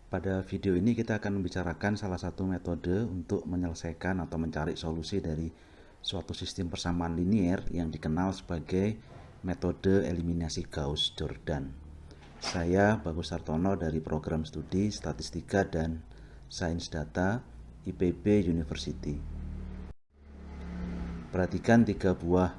Pada video ini kita akan membicarakan salah satu metode untuk menyelesaikan atau mencari solusi dari suatu sistem persamaan linier yang dikenal sebagai metode eliminasi Gauss-Jordan. Saya Bagus Sartono dari program studi Statistika dan Sains Data IPB University. Perhatikan tiga buah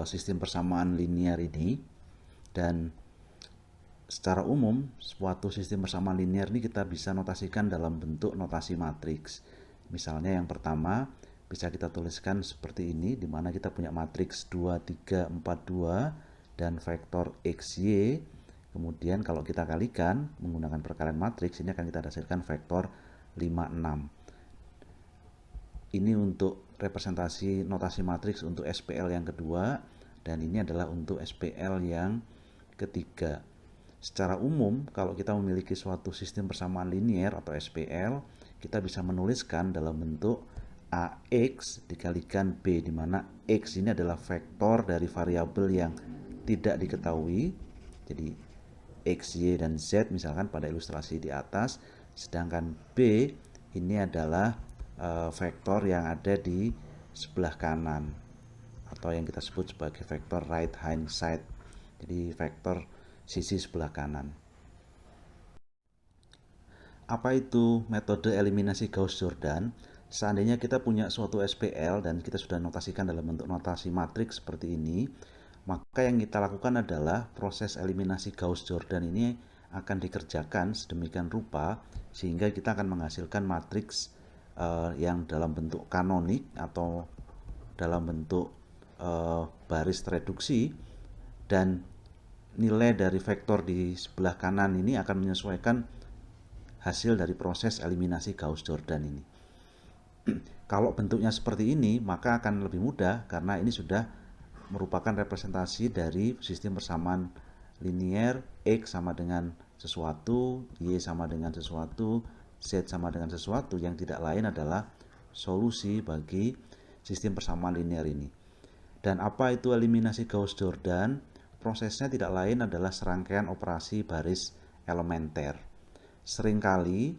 sistem persamaan linier ini, dan secara umum, suatu sistem persamaan linier ini kita bisa notasikan dalam bentuk notasi matriks. Misalnya yang pertama, bisa kita tuliskan seperti ini, di mana kita punya matriks 2, 3, 4, 2, dan vektor XY. Kemudian kalau kita kalikan menggunakan perkalian matriks, ini akan kita hasilkan vektor 5, 6. Ini untuk representasi notasi matriks untuk SPL yang kedua, dan ini adalah untuk SPL yang ketiga. Secara umum, kalau kita memiliki suatu sistem persamaan linier atau SPL, kita bisa menuliskan dalam bentuk AX dikalikan B, di mana X ini adalah vektor dari variabel yang tidak diketahui. Jadi X, Y, dan Z misalkan pada ilustrasi di atas, sedangkan B ini adalah vektor yang ada di sebelah kanan atau yang kita sebut sebagai vektor right hand side. Jadi vektor sisi sebelah kanan. Apa itu metode eliminasi Gauss-Jordan? Seandainya kita punya suatu SPL dan kita sudah notasikan dalam bentuk notasi matriks seperti ini, maka yang kita lakukan adalah proses eliminasi Gauss-Jordan ini akan dikerjakan sedemikian rupa sehingga kita akan menghasilkan matriks yang dalam bentuk kanonik atau dalam bentuk baris reduksi, dan nilai dari vektor di sebelah kanan ini akan menyesuaikan hasil dari proses eliminasi Gauss-Jordan ini. Kalau bentuknya seperti ini, maka akan lebih mudah karena ini sudah merupakan representasi dari sistem persamaan linier. X sama dengan sesuatu, Y sama dengan sesuatu, Z sama dengan sesuatu, yang tidak lain adalah solusi bagi sistem persamaan linier ini. Dan apa itu eliminasi Gauss-Jordan? Prosesnya tidak lain adalah serangkaian operasi baris elementer. Seringkali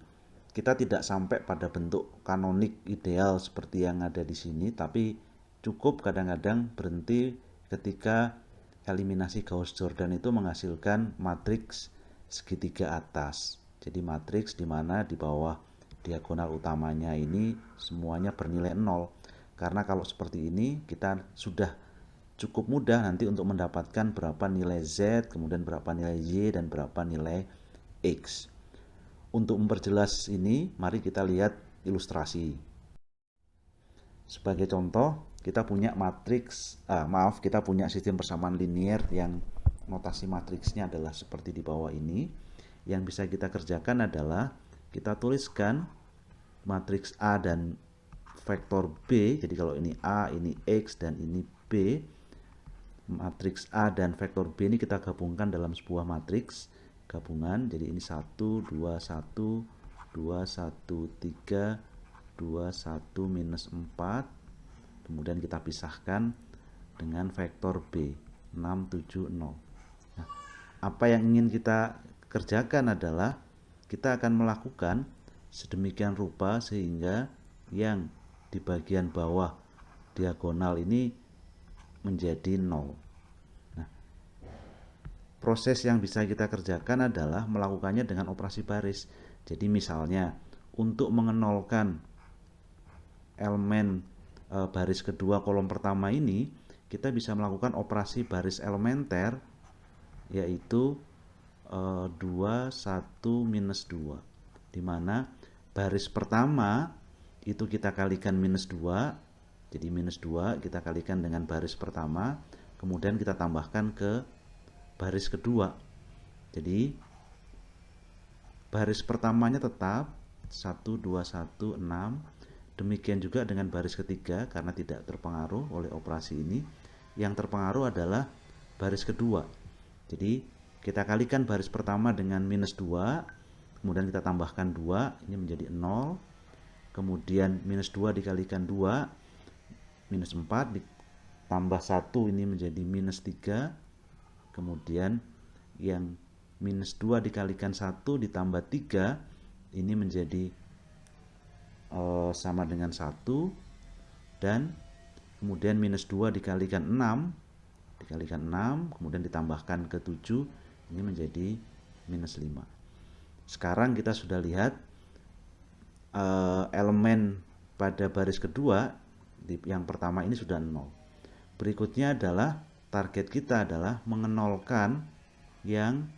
kita tidak sampai pada bentuk kanonik ideal seperti yang ada di sini, tapi cukup kadang-kadang berhenti ketika eliminasi Gauss-Jordan itu menghasilkan matriks segitiga atas. Jadi matriks di mana di bawah diagonal utamanya ini semuanya bernilai 0. Karena kalau seperti ini kita sudah cukup mudah nanti untuk mendapatkan berapa nilai Z, kemudian berapa nilai Y, dan berapa nilai X. Untuk memperjelas ini, mari kita lihat ilustrasi. Sebagai contoh, kita punya kita punya sistem persamaan linier yang notasi matriksnya adalah seperti di bawah ini. Yang bisa kita kerjakan adalah kita tuliskan matriks A dan vektor B. Jadi kalau ini A, ini X, dan ini B, matriks A dan vektor B ini kita gabungkan dalam sebuah matriks gabungan. Jadi ini 1, 2, 1, 2, 1, 3, 2, 1, minus 4. Kemudian kita pisahkan dengan vektor B, 6, 7, 0. Nah, apa yang ingin kita kerjakan adalah kita akan melakukan sedemikian rupa sehingga yang di bagian bawah diagonal ini menjadi 0. Nah, proses yang bisa kita kerjakan adalah melakukannya dengan operasi baris. Jadi misalnya untuk mengenolkan elemen baris kedua kolom pertama ini, kita bisa melakukan operasi baris elementer, yaitu 2, 1, minus 2, di mana baris pertama itu kita kalikan minus 2. Jadi minus 2 kita kalikan dengan baris pertama, kemudian kita tambahkan ke baris kedua. Jadi baris pertamanya tetap 1, 2, 1, 6. Demikian juga dengan baris ketiga karena tidak terpengaruh oleh operasi ini. Yang terpengaruh adalah baris kedua. Jadi kita kalikan baris pertama dengan minus 2, kemudian kita tambahkan 2, ini menjadi 0. Kemudian minus 2 dikalikan 2, minus 4, ditambah 1, ini menjadi minus 3. Kemudian yang minus 2 dikalikan 1 ditambah 3 ini menjadi sama dengan 1, dan kemudian minus 2 dikalikan 6 kemudian ditambahkan ke 7 ini menjadi minus 5. Sekarang kita sudah lihat elemen pada baris kedua yang pertama ini sudah 0. Berikutnya adalah target kita adalah mengenolkan yang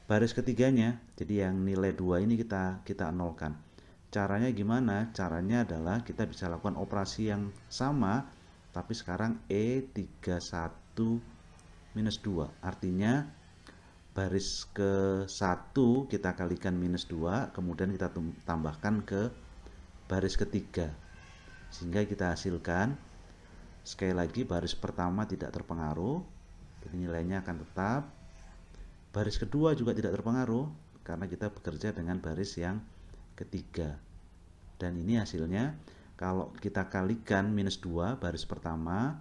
baris ketiganya. Jadi yang nilai 2 ini kita nolkan. Caranya gimana? Caranya adalah kita bisa lakukan operasi yang sama, tapi sekarang E31 minus 2. Artinya baris ke-1 kita kalikan minus 2, kemudian kita tambahkan ke baris ketiga. Sehingga kita hasilkan, sekali lagi baris pertama tidak terpengaruh, jadi nilainya akan tetap. Baris kedua juga tidak terpengaruh, karena kita bekerja dengan baris yang ketiga. Dan ini hasilnya, kalau kita kalikan minus 2 baris pertama,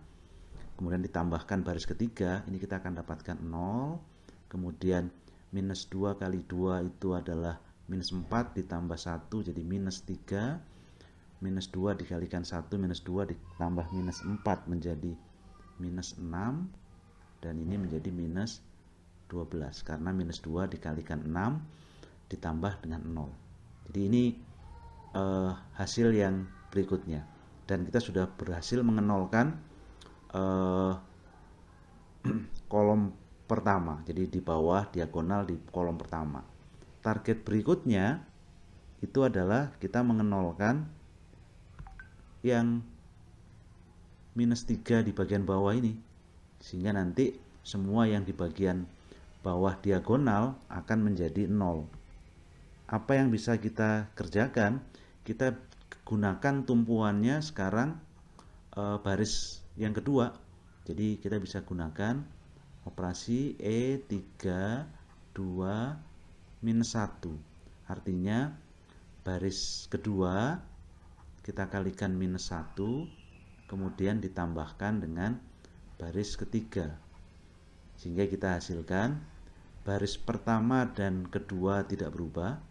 kemudian ditambahkan baris ketiga, ini kita akan dapatkan 0. Kemudian minus 2 kali 2 itu adalah minus 4 ditambah 1 jadi minus 3. Minus 2 dikalikan 1 minus 2 ditambah minus 4 menjadi minus 6. Dan ini menjadi minus 12 karena minus 2 dikalikan 6 ditambah dengan 0. Jadi ini hasil yang berikutnya. Dan kita sudah berhasil mengenolkan kolom pertama, jadi di bawah diagonal di kolom pertama. Target berikutnya itu adalah kita mengenolkan yang minus 3 di bagian bawah ini, sehingga nanti semua yang di bagian bawah diagonal akan menjadi 0. Apa yang bisa kita kerjakan? Kita gunakan tumpuannya sekarang baris yang kedua. Jadi kita bisa gunakan operasi E32 minus 1. Artinya baris kedua kita kalikan minus 1, kemudian ditambahkan dengan baris ketiga. Sehingga kita hasilkan baris pertama dan kedua tidak berubah,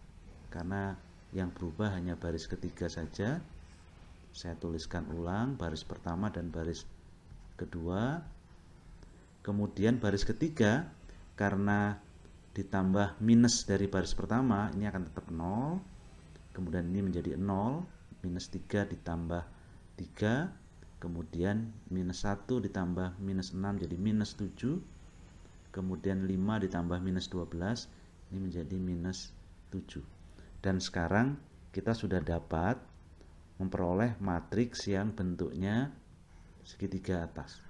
karena yang berubah hanya baris ketiga saja. Saya tuliskan ulang baris pertama dan baris kedua. Kemudian baris ketiga, karena ditambah minus dari baris pertama, ini akan tetap 0. Kemudian ini menjadi 0, minus 3 ditambah 3. Kemudian minus 1 ditambah minus 6 jadi minus 7. Kemudian 5 ditambah minus 12, ini menjadi minus 7. Dan sekarang kita sudah dapat memperoleh matriks yang bentuknya segitiga atas.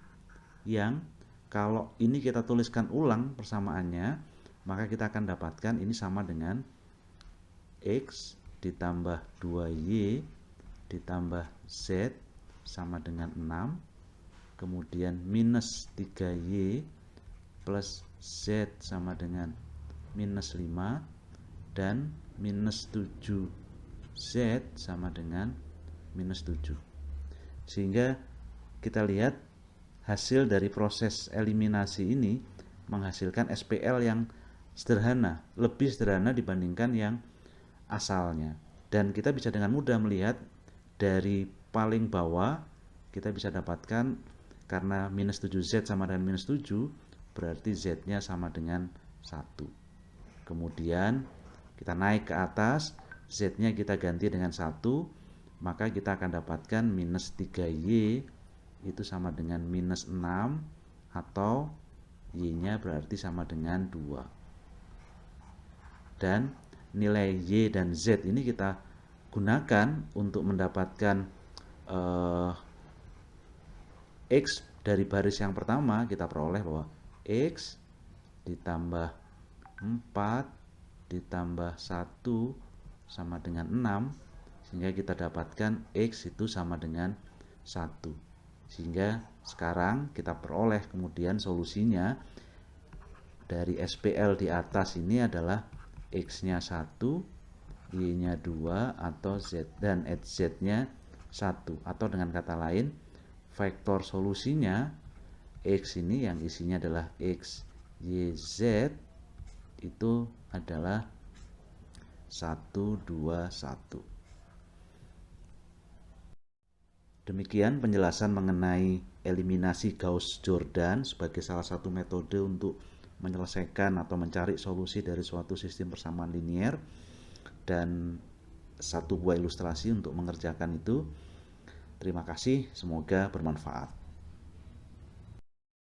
Yang kalau ini kita tuliskan ulang persamaannya, maka kita akan dapatkan ini sama dengan X ditambah 2Y ditambah Z sama dengan 6. Kemudian minus 3Y plus Z sama dengan minus 5. Dan minus 7Z sama dengan minus 7. Sehingga kita lihat hasil dari proses eliminasi ini menghasilkan SPL yang sederhana, lebih sederhana dibandingkan yang asalnya. Dan kita bisa dengan mudah melihat dari paling bawah, kita bisa dapatkan karena minus 7Z sama dengan minus 7, berarti Z-nya sama dengan 1. Kemudian kita naik ke atas, Z-nya kita ganti dengan 1, maka kita akan dapatkan minus 3Y itu sama dengan minus 6, atau Y-nya berarti sama dengan 2. Dan nilai Y dan Z ini kita gunakan untuk mendapatkan X dari baris yang pertama. Kita peroleh bahwa X ditambah 4 ditambah 1 sama dengan 6, sehingga kita dapatkan X itu sama dengan 1. Sehingga sekarang kita peroleh kemudian solusinya dari SPL di atas ini adalah X-nya 1, Y-nya 2, atau Z, dan Z-nya 1. Atau dengan kata lain, vektor solusinya X ini yang isinya adalah X, Y, Z, itu adalah 1, 2, 1. Demikian penjelasan mengenai eliminasi Gauss-Jordan sebagai salah satu metode untuk menyelesaikan atau mencari solusi dari suatu sistem persamaan linier, dan satu buah ilustrasi untuk mengerjakan itu. Terima kasih, semoga bermanfaat.